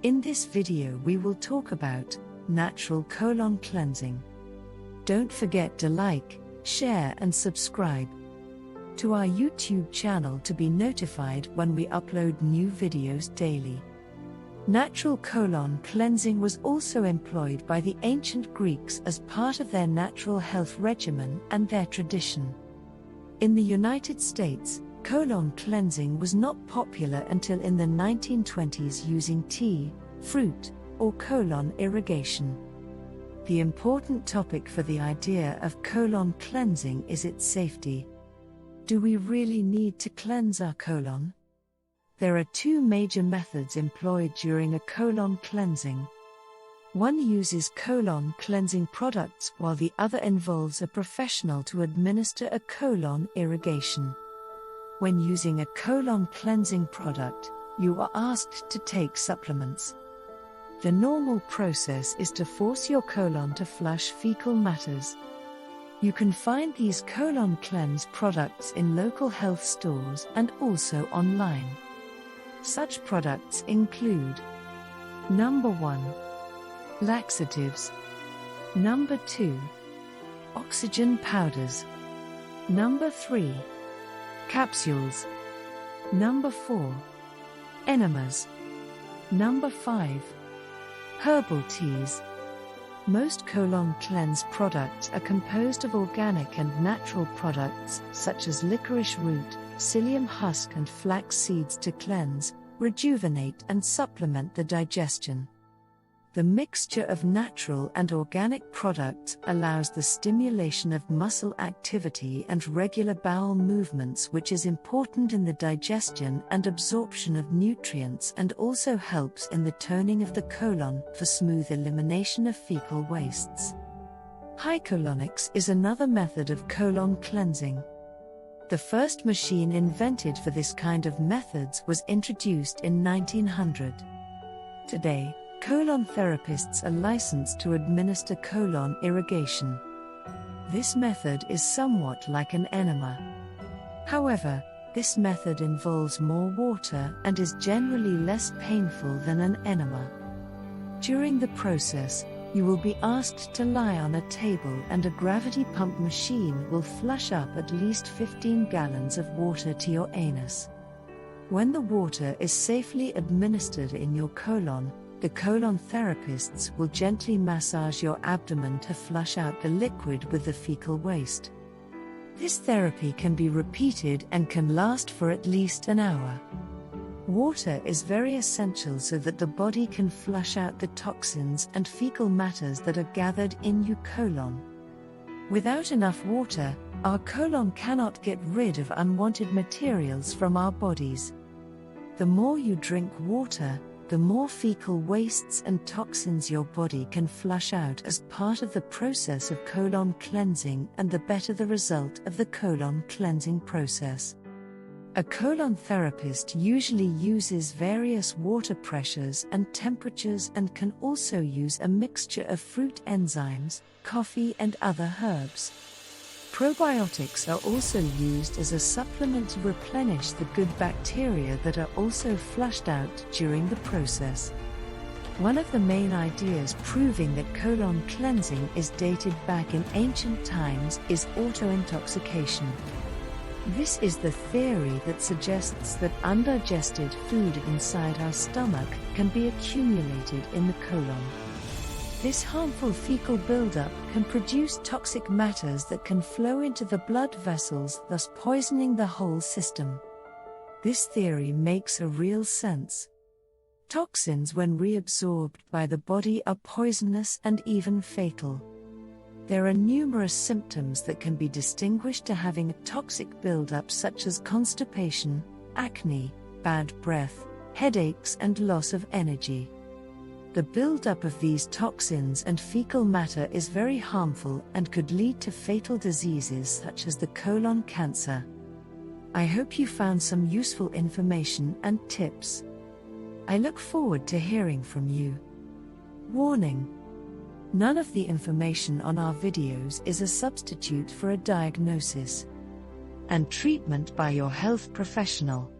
In this video we will talk about natural colon cleansing. Don't forget to like, share and subscribe to our YouTube channel to be notified when we upload new videos daily. Natural colon cleansing was also employed by the ancient Greeks as part of their natural health regimen and their tradition. In the United States, colon cleansing was not popular until in the 1920s using tea, fruit, or colon irrigation. The important topic for the idea of colon cleansing is its safety. Do we really need to cleanse our colon? There are two major methods employed during a colon cleansing. One uses colon cleansing products while the other involves a professional to administer a colon irrigation. When using a colon cleansing product, you are asked to take supplements. The normal process is to force your colon to flush fecal matters. You can find these colon cleanse products in local health stores and also online. Such products include: Number 1. Laxatives. Number 2. Oxygen powders. Number 3. Capsules. Number 4. Enemas. Number 5. Herbal teas. Most colon cleanse products are composed of organic and natural products such as licorice root, psyllium husk and flax seeds to cleanse, rejuvenate and supplement the digestion. The mixture of natural and organic products allows the stimulation of muscle activity and regular bowel movements, which is important in the digestion and absorption of nutrients and also helps in the toning of the colon for smooth elimination of fecal wastes. Hycolonics is another method of colon cleansing. The first machine invented for this kind of methods was introduced in 1900. Today, colon therapists are licensed to administer colon irrigation. This method is somewhat like an enema. However, this method involves more water and is generally less painful than an enema. During the process, you will be asked to lie on a table and a gravity pump machine will flush up at least 15 gallons of water to your anus. When the water is safely administered in your colon, the colon therapists will gently massage your abdomen to flush out the liquid with the fecal waste. This therapy can be repeated and can last for at least an hour. Water is very essential so that the body can flush out the toxins and fecal matters that are gathered in your colon. Without enough water, our colon cannot get rid of unwanted materials from our bodies. The more you drink water, the more fecal wastes and toxins your body can flush out as part of the process of colon cleansing, and the better the result of the colon cleansing process. A colon therapist usually uses various water pressures and temperatures and can also use a mixture of fruit enzymes, coffee and other herbs. Probiotics are also used as a supplement to replenish the good bacteria that are also flushed out during the process. One of the main ideas proving that colon cleansing is dated back in ancient times is autointoxication. This is the theory that suggests that undigested food inside our stomach can be accumulated in the colon. This harmful fecal buildup can produce toxic matters that can flow into the blood vessels, thus poisoning the whole system. This theory makes a real sense. Toxins, when reabsorbed by the body, are poisonous and even fatal. There are numerous symptoms that can be distinguished to having a toxic buildup, such as constipation, acne, bad breath, headaches and loss of energy. The buildup of these toxins and fecal matter is very harmful and could lead to fatal diseases such as the colon cancer. I hope you found some useful information and tips. I look forward to hearing from you. Warning: none of the information on our videos is a substitute for a diagnosis and treatment by your health professional.